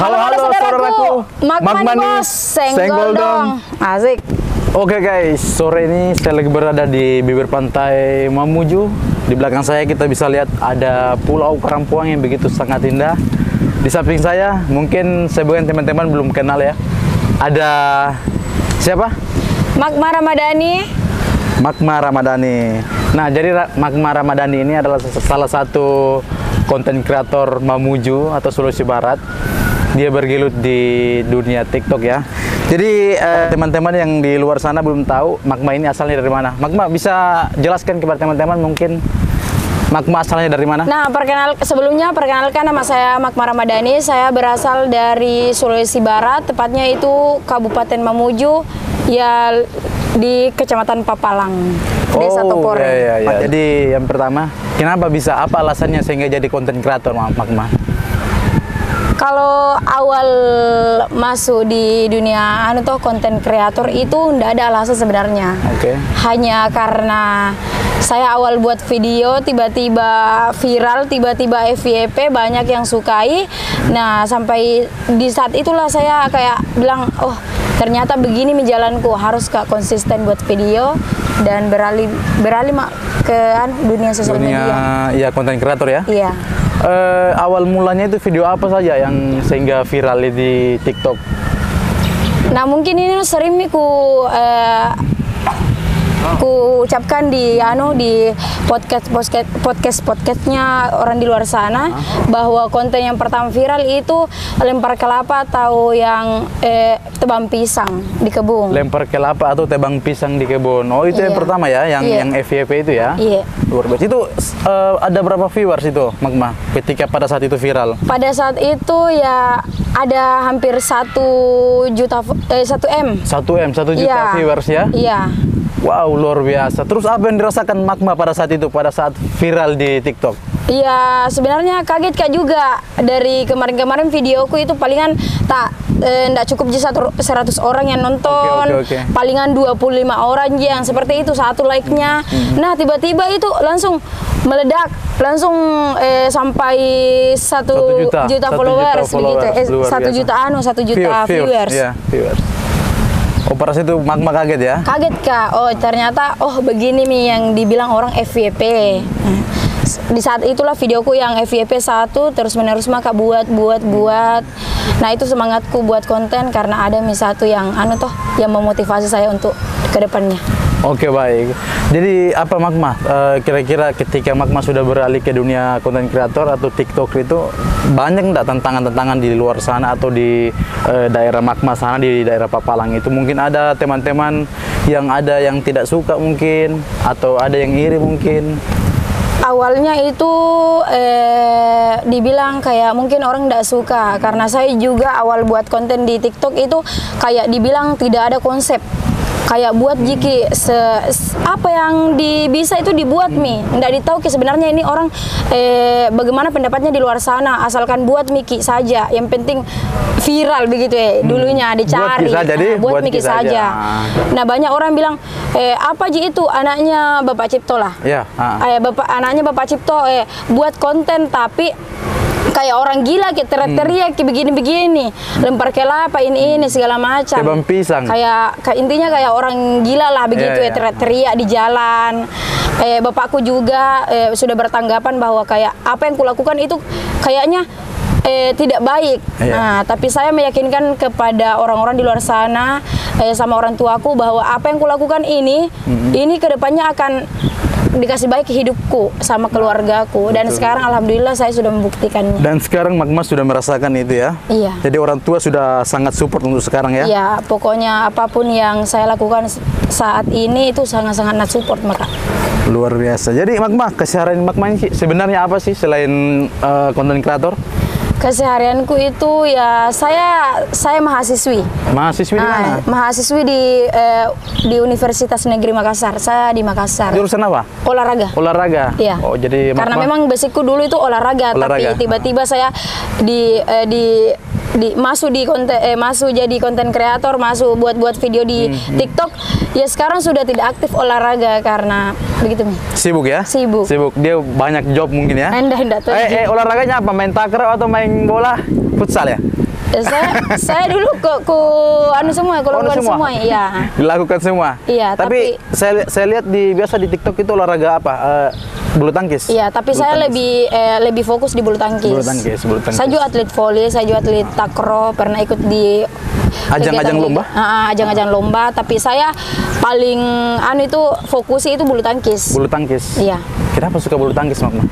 Halo saudaraku, Magmani, senggol dong. Asik. Oke guys, sore ini saya lagi berada di bibir pantai Mamuju. Di belakang saya kita bisa lihat ada Pulau Karampuang yang begitu sangat indah. Di samping saya, mungkin sebagian teman-teman belum kenal ya. Ada siapa? Magma Ramadhani. Magma Ramadhani. Nah, jadi Magma Ramadhani ini adalah salah satu konten kreator Mamuju atau Sulawesi Barat. Dia bergelut di dunia TikTok ya. Jadi teman-teman yang di luar sana belum tahu Magma ini asalnya dari mana. Magma bisa jelaskan kepada teman-teman mungkin Magma asalnya dari mana? Nah, sebelumnya perkenalkan nama saya Magma Ramadhani. Saya berasal dari Sulawesi Barat, tepatnya itu Kabupaten Mamuju, ya di Kecamatan Papalang, Desa Tokore. Iya. Jadi yang pertama, kenapa bisa? Apa alasannya sehingga jadi konten kreator Magma? Kalau awal masuk di dunia konten kreator itu ndak ada alasan sebenarnya. Hanya karena saya awal buat video tiba-tiba viral, tiba-tiba FYP banyak yang sukai. Nah, sampai di saat itulah saya kayak bilang, oh ternyata begini jalanku, harus konsisten buat video dan beralih ke dunia sosial media. Iya, konten kreator ya? Iya. Awal mulanya itu video apa saja yang sehingga viral di TikTok? Nah, mungkin ini sering ku ucapkan di podcastnya orang di luar sana bahwa konten yang pertama viral itu lempar kelapa atau yang tebang pisang di kebun. Lempar kelapa atau tebang pisang di kebun. Oh, itu yang pertama ya, yang FYP itu ya. Iya. Luar biasa. Itu ada berapa viewers itu Magma ketika pada saat itu viral? Pada saat itu ya ada hampir 1 juta viewers ya? Iya. Wow, luar biasa. Terus apa yang dirasakan Magma pada saat itu, pada saat viral di TikTok? Iya, sebenarnya kaget Kak juga. Dari kemarin-kemarin videoku itu palingan nggak cukup 100 orang yang nonton. Palingan 25 orang yang seperti itu, satu like-nya. Nah, tiba-tiba itu langsung meledak, langsung sampai 1 juta followers begitu. 1 juta viewers. Iya, viewers. Operasi itu Magma kaget ya? Kaget Kak, oh ternyata begini nih yang dibilang orang FYP. Di saat itulah videoku yang FYP 1 terus menerus maka buat. Nah, itu semangatku buat konten karena ada satu yang yang memotivasi saya untuk kedepannya. Oke, baik. Jadi apa Magma, kira-kira ketika Magma sudah beralih ke dunia konten kreator atau TikTok itu banyak enggak tantangan-tantangan di luar sana atau di daerah Magma sana, di daerah Papalang itu? Mungkin ada teman-teman yang tidak suka mungkin, atau ada yang iri mungkin? Awalnya itu dibilang kayak mungkin orang tidak suka karena saya juga awal buat konten di TikTok itu kayak dibilang tidak ada konsep. Kayak buat jiki apa yang bisa itu dibuat nggak ditahu sebenarnya ini orang bagaimana pendapatnya di luar sana, asalkan buat Miki saja, yang penting viral begitu ya. Dulunya dicari buat Miki saja. Nah, banyak orang bilang apa itu anaknya Bapak Cipto lah. Anaknya Bapak Cipto buat konten tapi kayak orang gila, kayak teriak-teriak begini-begini, lempar kelapa ini segala macam. Tebang pisang. Kayak intinya kayak orang gila lah begitu ya, teriak-teriak di jalan. Bapakku juga sudah bertanggapan bahwa kayak apa yang kulakukan itu kayaknya tidak baik. Nah, tapi saya meyakinkan kepada orang-orang di luar sana sama orang tuaku bahwa apa yang kulakukan ini kedepannya akan dikasih baik hidupku sama keluargaku. Dan sekarang alhamdulillah saya sudah membuktikannya. Dan sekarang Magma sudah merasakan itu ya? Iya. Jadi orang tua sudah sangat support untuk sekarang ya? Iya, pokoknya apapun yang saya lakukan saat ini itu sangat-sangat support maka. Luar biasa. Jadi Magma, keseharian Magma ini sebenarnya apa sih selain konten kreator? Keseharianku itu ya saya mahasiswi. Mahasiswi di mana? Mahasiswi di Universitas Negeri Makassar. Saya di Makassar. Jurusan apa? Olahraga. Olahraga. Iya. Oh, jadi karena memang basicku dulu itu olahraga. Tapi tiba-tiba saya masuk jadi konten kreator, masuk buat video di TikTok. Ya sekarang sudah tidak aktif olahraga karena begitu. Sibuk ya? Sibuk. Dia banyak job mungkin ya? Enggak tahu. Olahraganya apa? Main takraw atau main bola? futsal ya? Saya dulu ke anu semua, kalau semua, iya. Dilakukan semua. Iya, tapi saya lihat biasa di TikTok itu olahraga apa? Bulu tangkis. Iya, tapi saya lebih fokus di bulu tangkis. Bulu tangkis. Saya juga atlet volley, saya juga atlet takraw, pernah ikut di ajang-ajang lomba. Ajang-ajang lomba, tapi saya paling anu itu fokusnya itu bulu tangkis. Bulu tangkis. Iya. Kenapa suka bulu tangkis, Magma?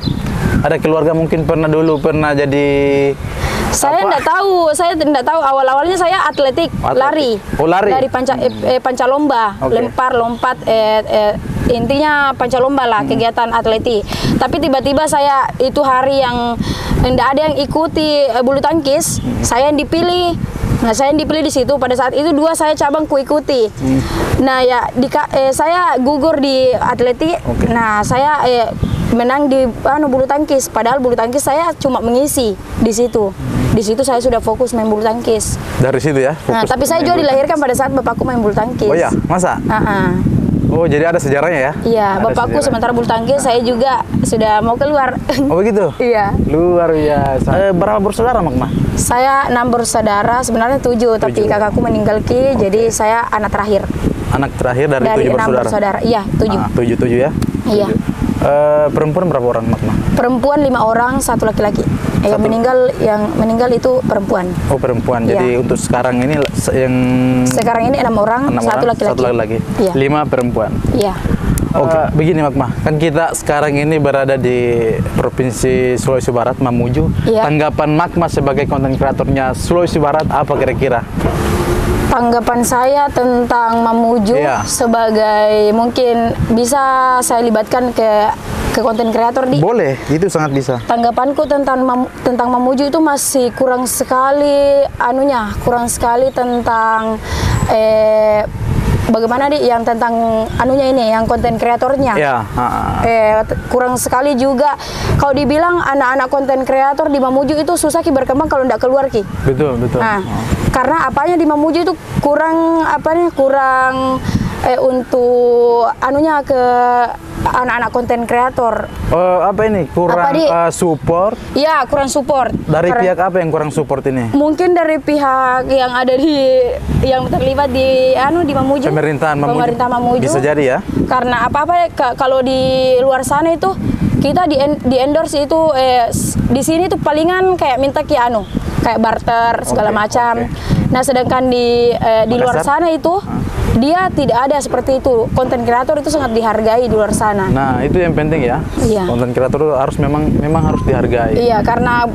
Ada keluarga mungkin pernah jadi. Saya tidak tahu. Awal-awalnya saya atletik, lari. Oh, lari. Dari panca lomba, lempar, lompat, intinya panca lomba lah, kegiatan atletik. Tapi tiba-tiba saya itu hari yang tidak ada yang ikuti bulu tangkis, saya yang dipilih. Nah, saya yang dipilih di situ. Pada saat itu 2 saya cabang kuikuti. Nah, ya saya gugur di atletik. Nah, saya menang di bulu tangkis. Padahal bulu tangkis saya cuma mengisi di situ. Di situ saya sudah fokus main bulu tangkis. Dari situ ya? Nah, tapi saya juga dilahirkan pada saat bapakku main bulu tangkis. Oh ya, masa? Oh, jadi ada sejarahnya ya? Iya, bapakku sementara bulu tangkis, saya juga sudah mau keluar. Oh begitu? Iya. Luar biasa. Berapa bersaudara, Magma? Saya 6 bersaudara, sebenarnya 7, tapi kakakku meninggal jadi saya anak terakhir. Anak terakhir dari 7 bersaudara? Iya, 7. 7 ya? Iya. Perempuan berapa orang, Magma? Perempuan 5 orang, 1 laki-laki. Yang meninggal itu perempuan. Oh, perempuan. Jadi untuk sekarang ini sekarang ini 6 orang, 1 laki-laki. Iya. 5 perempuan. Iya. Oke, begini Magma, kan kita sekarang ini berada di Provinsi Sulawesi Barat, Mamuju. Iya. Tanggapan Magma sebagai konten kreatornya Sulawesi Barat apa kira-kira? Tanggapan saya tentang Mamuju sebagai mungkin bisa saya libatkan ke konten kreator di. Boleh, itu sangat bisa. Tanggapanku tentang Mamuju itu masih kurang sekali kurang sekali tentang bagaimana yang tentang yang konten kreatornya. Ya. Kurang sekali juga. Kalau dibilang anak-anak konten kreator di Mamuju itu susah berkembang kalau tidak keluar Ki. Betul. Nah, karena apanya di Mamuju itu kurang untuk ke anak-anak konten kreator. Kurang support? Iya, kurang support. Dari pihak apa yang kurang support ini? Mungkin dari pihak yang ada yang terlibat di Mamuju. Pemerintah Mamuju. Bisa jadi ya. Karena kalau di luar sana itu kita di endorse itu di sini tuh palingan kayak minta kayak barter segala macam. Nah, sedangkan di luar sana itu dia tidak ada seperti itu. Konten kreator itu sangat dihargai di luar sana. Nah, itu yang penting ya. Iya. Konten kreator harus memang harus dihargai. Iya, karena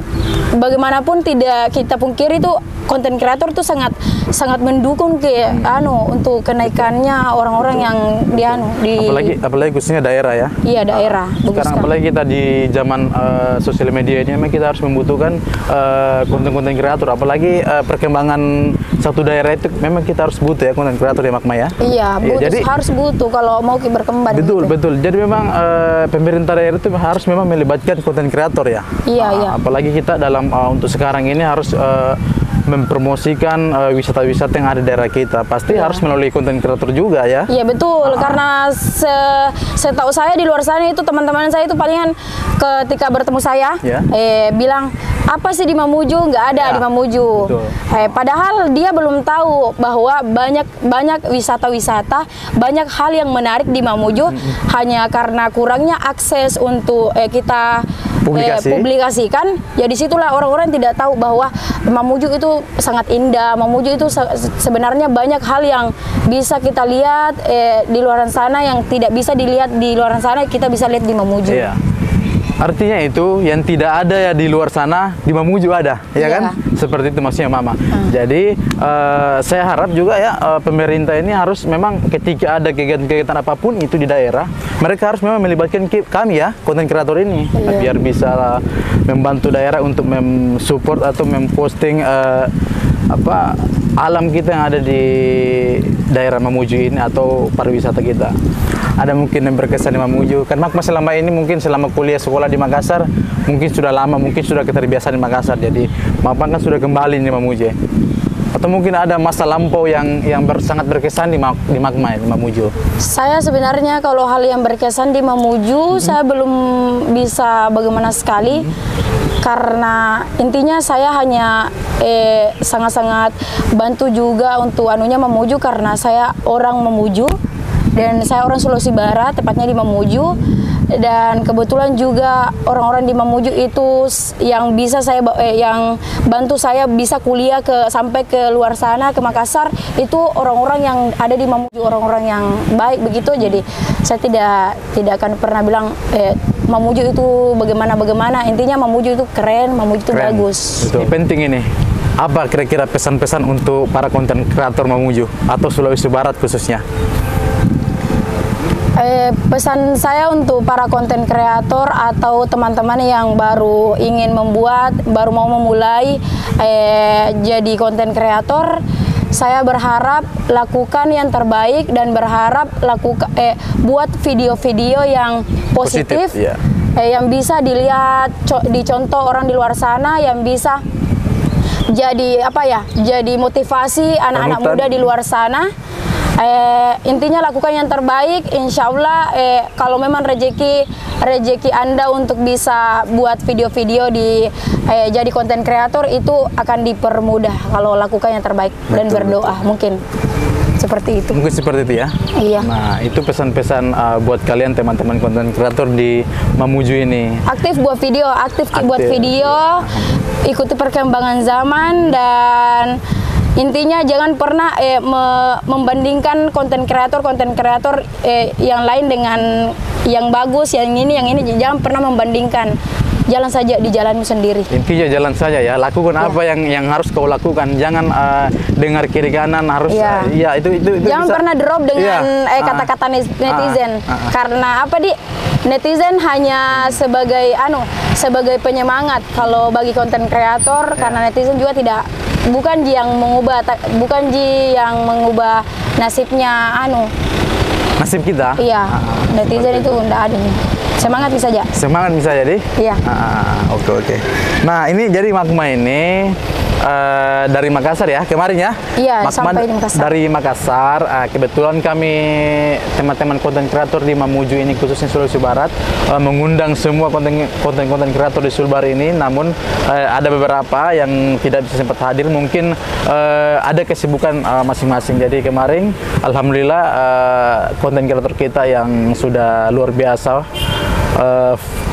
bagaimanapun tidak kita pungkiri itu konten kreator itu sangat mendukung untuk kenaikannya orang-orang yang apalagi khususnya daerah ya. Iya, daerah. Sekarang apalagi kita di zaman sosial media ini memang kita harus membutuhkan konten-konten kreator, apalagi perkembangan satu daerah itu memang kita harus butuh ya konten kreator ya Magma ya. Iya, harus butuh kalau mau berkembang. Betul. Jadi memang pemerintah daerah itu harus memang melibatkan konten kreator ya. Iya. Apalagi kita dalam untuk sekarang ini harus mempromosikan wisata-wisata yang ada di daerah kita. Pasti harus melalui konten kreator juga ya. Iya, betul. Karena setahu saya di luar sana itu teman-teman saya itu palingan ketika bertemu saya bilang, apa sih di Mamuju? Nggak ada di Mamuju. Padahal dia belum tahu bahwa banyak wisata-wisata, banyak hal yang menarik di Mamuju, hanya karena kurangnya akses untuk kita publikasikan. Ya disitulah orang-orang tidak tahu bahwa Mamuju itu sangat indah. Mamuju itu sebenarnya banyak hal yang bisa kita lihat di luar sana yang tidak bisa dilihat di luar sana, kita bisa lihat di Mamuju. Iya. Artinya itu yang tidak ada ya di luar sana di Mamuju ada, ya kan? Seperti itu maksudnya Mama. Jadi saya harap juga ya pemerintah ini harus memang ketika ada kegiatan-kegiatan apapun itu di daerah, mereka harus memang melibatkan kami ya konten kreator ini biar bisa membantu daerah untuk mensupport atau memposting alam kita yang ada di daerah Mamuju ini atau pariwisata kita. Ada mungkin yang berkesan di Mamuju, karena selama ini mungkin selama kuliah sekolah di Makassar mungkin sudah lama, mungkin sudah keterbiasaan di Makassar, jadi Mama kan sudah kembali di Mamuju. Atau mungkin ada masa lampau yang sangat berkesan di Magma, di Mamuju? Saya sebenarnya kalau hal yang berkesan di Mamuju, saya belum bisa bagaimana sekali. Karena intinya saya hanya sangat-sangat bantu juga untuk anunya Mamuju, karena saya orang Mamuju dan saya orang Sulawesi Barat, tepatnya di Mamuju. Dan kebetulan juga orang-orang di Mamuju itu yang bisa saya yang bantu saya bisa kuliah sampai ke luar sana, ke Makassar, itu orang-orang yang ada di Mamuju, orang-orang yang baik begitu. Jadi saya tidak akan pernah bilang Mamuju itu bagaimana. Intinya Mamuju itu keren, Mamuju itu bagus. Ini penting ini. Apa kira-kira pesan-pesan untuk para konten kreator Mamuju atau Sulawesi Barat khususnya? Pesan saya untuk para konten kreator atau teman-teman yang baru ingin baru mau memulai jadi konten kreator, saya berharap lakukan yang terbaik dan berharap buat video-video yang positif, ya. Yang bisa dilihat, dicontoh orang di luar sana, yang bisa jadi jadi motivasi anak-anak muda di luar sana. Intinya lakukan yang terbaik, insya Allah kalau memang rezeki Anda untuk bisa buat video-video jadi konten kreator itu akan dipermudah kalau lakukan yang terbaik. Dan berdoa mungkin seperti itu. Mungkin seperti itu ya. Iya. Nah, itu pesan-pesan buat kalian teman-teman konten kreator di Mamuju ini. Aktif buat video, ikuti perkembangan zaman, dan intinya jangan pernah membandingkan konten kreator yang lain dengan yang bagus, yang ini. Jangan pernah membandingkan. Jalan saja di jalanmu sendiri. Intinya jalan saja ya. Lakukan apa yang harus kau lakukan. Jangan dengar kiri kanan, harus itu jangan bisa. Pernah drop dengan kata-kata netizen. Karena netizen hanya sebagai penyemangat kalau bagi konten kreator, karena netizen juga bukan yang mengubah nasibnya nasib kita. Iya. Netizen itu enggak ada nih. Semangat bisa aja. Semangat bisa jadi. Iya. Oke. Nah, ini jadi Magma ini dari Makassar ya kemarin ya. Iya, Magma sampai di Makassar. Dari Makassar. Kebetulan kami teman-teman konten kreator di Mamuju ini khususnya Sulawesi Barat mengundang semua konten kreator di Sulbar ini. Namun ada beberapa yang tidak bisa sempat hadir. Mungkin ada kesibukan masing-masing. Jadi kemarin alhamdulillah konten kreator kita yang sudah luar biasa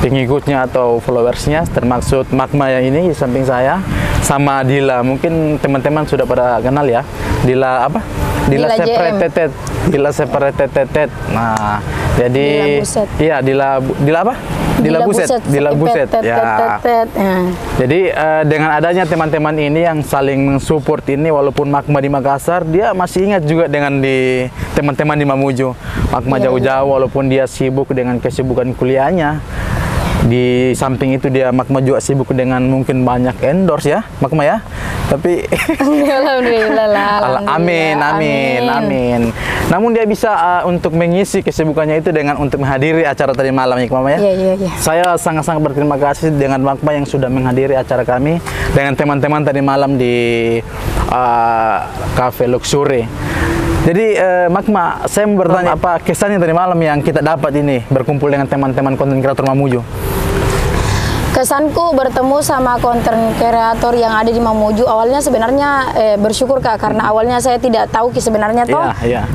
pengikutnya atau followersnya, termasuk Magma yang ini di samping saya, sama Dila. Mungkin teman-teman sudah pada kenal ya, Dila apa? Dila Separated. Dila Separated. Nah, jadi iya Dila apa? Dila Buset. Ya. Jadi dengan adanya teman-teman ini yang saling mensupport ini, walaupun Magma di Makassar, dia masih ingat juga dengan di teman-teman di Mamuju. Magma jauh-jauh walaupun dia sibuk dengan kesibukan kuliahnya. Di samping itu Magma juga sibuk dengan mungkin banyak endorse ya, Magma ya. Tapi alhamdulillah. Amin. Namun dia bisa untuk mengisi kesibukannya itu dengan untuk menghadiri acara tadi malam ya, Magma ya. Iya. Saya sangat-sangat berterima kasih dengan Magma yang sudah menghadiri acara kami dengan teman-teman tadi malam di Cafe Luxury. Jadi Magma, saya mau bertanya apa kesannya tadi malam yang kita dapat ini berkumpul dengan teman-teman konten kreator Mamuju? Kesanku bertemu sama konten kreator yang ada di Mamuju, awalnya sebenarnya bersyukur Kak, karena awalnya saya tidak tahu sebenarnya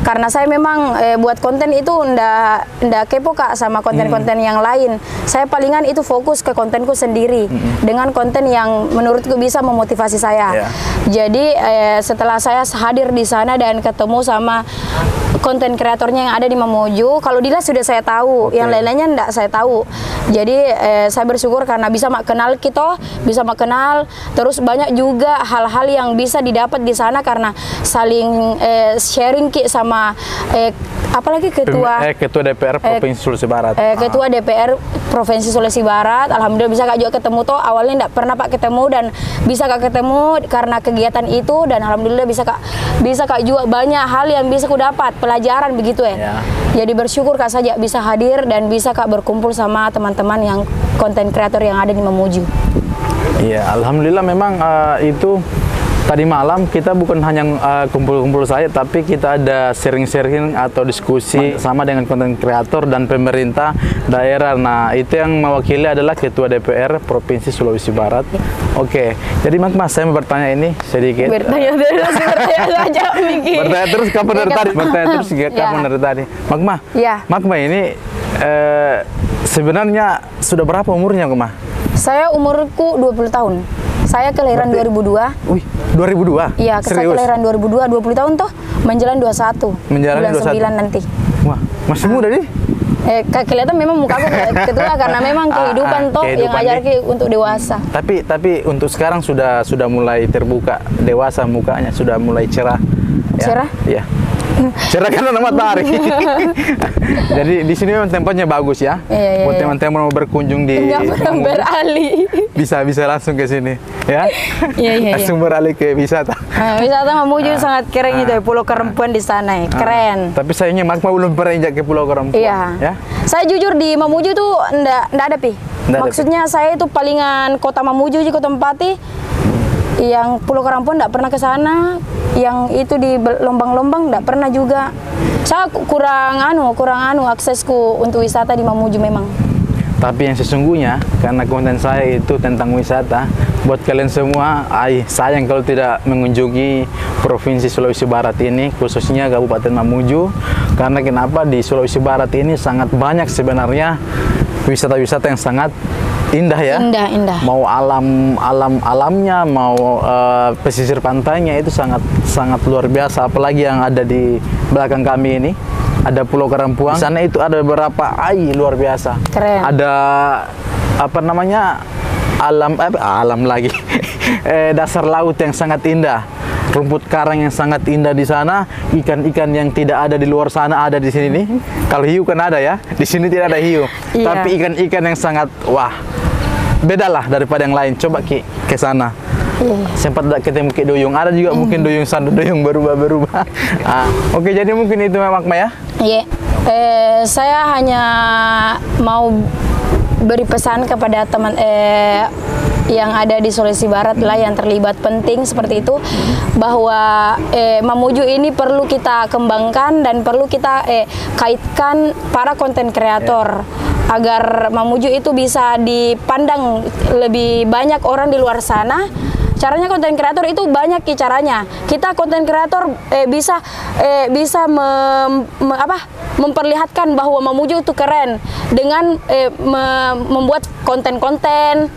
karena saya memang buat konten itu ndak kepo Kak sama konten-konten yang lain. Saya palingan itu fokus ke kontenku sendiri dengan konten yang menurutku bisa memotivasi saya. Jadi setelah saya hadir di sana dan ketemu sama konten kreatornya yang ada di Mamuju, kalau Dila sudah saya tahu, yang lain-lainnya ndak saya tahu. Jadi saya bersyukur karena bisa kenal kita, terus banyak juga hal-hal yang bisa didapat di sana karena saling sharing sama apalagi ketua DPR Provinsi Sulawesi Barat. Ketua DPR Provinsi Sulawesi Barat, alhamdulillah bisa Kak juga ketemu toh. Awalnya enggak pernah Pak ketemu dan bisa Kak ketemu karena kegiatan itu, dan alhamdulillah bisa Kak juga banyak hal yang bisa ku dapat pelajaran begitu ya. Jadi bersyukur Kak saja bisa hadir dan bisa Kak berkumpul sama teman-teman yang konten kreator yang ada di Mamuju. Iya, alhamdulillah memang itu tadi malam kita bukan hanya kumpul-kumpul saja, tapi kita ada sharing-sharing atau diskusi sama dengan konten kreator dan pemerintah daerah. Nah, itu yang mewakili adalah Ketua DPR Provinsi Sulawesi Barat. Oke, jadi Magma, saya mau bertanya ini sedikit. Bertanya saja, Miki. Bertanya terus kapan dari tadi? Bertanya terus kapan dari tadi? Magma, Magma ini sebenarnya sudah berapa umurnya, Magma? Saya umurku 20 tahun. Saya kelahiran 2002. Wih, 2002? Iya, saya kelahiran 2002, 20 tahun toh, menjelang 21. Menjelang bulan 9 nanti. Wah, masih muda nih. Kelihatan memang muka aku ketua karena memang kehidupan toh yang ajarki untuk dewasa. Tapi untuk sekarang sudah mulai terbuka dewasa mukanya, sudah mulai cerah. Cerah? Iya. Cerah karena matahari. Jadi di sini memang tempatnya bagus ya. Iya. Buat teman-teman mau berkunjung di beralih. Bisa langsung ke sini, ya. Iya. Langsung beralih ke wisata. Wisata Mamuju sangat keren itu, Pulau Kerempuan di sana, keren. Tapi sayangnya Magma belum pernah injak ke Pulau Kerempuan. Iya. Ya? Saya jujur di Mamuju tuh ndak ada pi. Maksudnya saya itu palingan kota Mamuju di Kota Empati. Yang Pulau Kerempuan ndak pernah ke sana. Yang itu di Lombang-Lombang ndak pernah juga. Saya kurang aksesku untuk wisata di Mamuju memang. Tapi yang sesungguhnya, karena konten saya itu tentang wisata, buat kalian semua, sayang kalau tidak mengunjungi Provinsi Sulawesi Barat ini, khususnya Kabupaten Mamuju. Karena kenapa? Di Sulawesi Barat ini sangat banyak sebenarnya wisata-wisata yang sangat indah ya. Indah. Mau alamnya, mau pesisir pantainya itu sangat luar biasa. Apalagi yang ada di belakang kami ini. Ada Pulau Kerempuan. Di sana itu ada beberapa luar biasa. Keren. Ada apa namanya? Alam lagi. Dasar laut yang sangat indah. Rumput karang yang sangat indah di sana, ikan-ikan yang tidak ada di luar sana ada di sini nih. Kalau hiu kan ada ya, di sini tidak ada hiu. Iya. Tapi ikan-ikan yang sangat beda lah daripada yang lain. Coba ke sana. Sempat ketemu ke duyung, ada juga mungkin duyung sana, duyung berubah-berubah. Oke, jadi mungkin itu memang Magma ya. Iya. Saya hanya mau beri pesan kepada teman yang ada di Sulawesi Barat lah, yang terlibat penting seperti itu, bahwa Mamuju ini perlu kita kembangkan dan perlu kita kaitkan para konten kreator agar Mamuju itu bisa dipandang lebih banyak orang di luar sana. Caranya konten kreator itu banyak caranya. Kita konten kreator bisa memperlihatkan bahwa Mamuju itu keren dengan membuat konten-konten.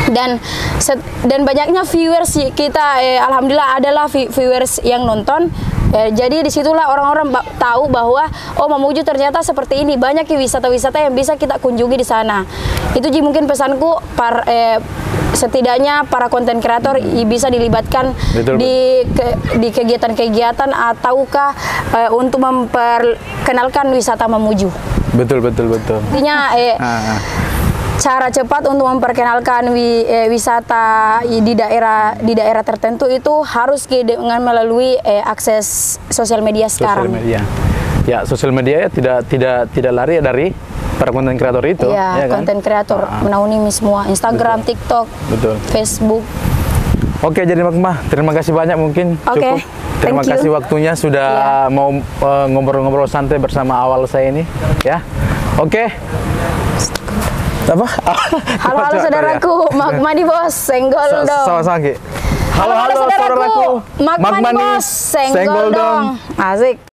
Dan banyaknya viewers kita, alhamdulillah adalah viewers yang nonton. Jadi disitulah orang-orang tahu bahwa Mamuju ternyata seperti ini, banyak wisata-wisata yang bisa kita kunjungi di sana. Itu mungkin pesanku, setidaknya para konten kreator bisa dilibatkan di kegiatan-kegiatan ataukah untuk memperkenalkan wisata Mamuju. Betul. Intinya cara cepat untuk memperkenalkan wisata di daerah tertentu itu harus dengan melalui akses sosial media sekarang. Sosial media ya tidak lari dari para konten kreator itu. Iya, konten kreator menaungi semua, Instagram, TikTok, Facebook. Oke, jadi Magma, terima kasih banyak, mungkin cukup. Terima kasih waktunya sudah mau ngobrol-ngobrol santai bersama awal saya ini, ya. Oke. Apa? Halo saudaraku, Magma di Bos, senggol dong. Sama-sama, Ki. Halo saudaraku, Magma di Bos, senggol dong. Asik.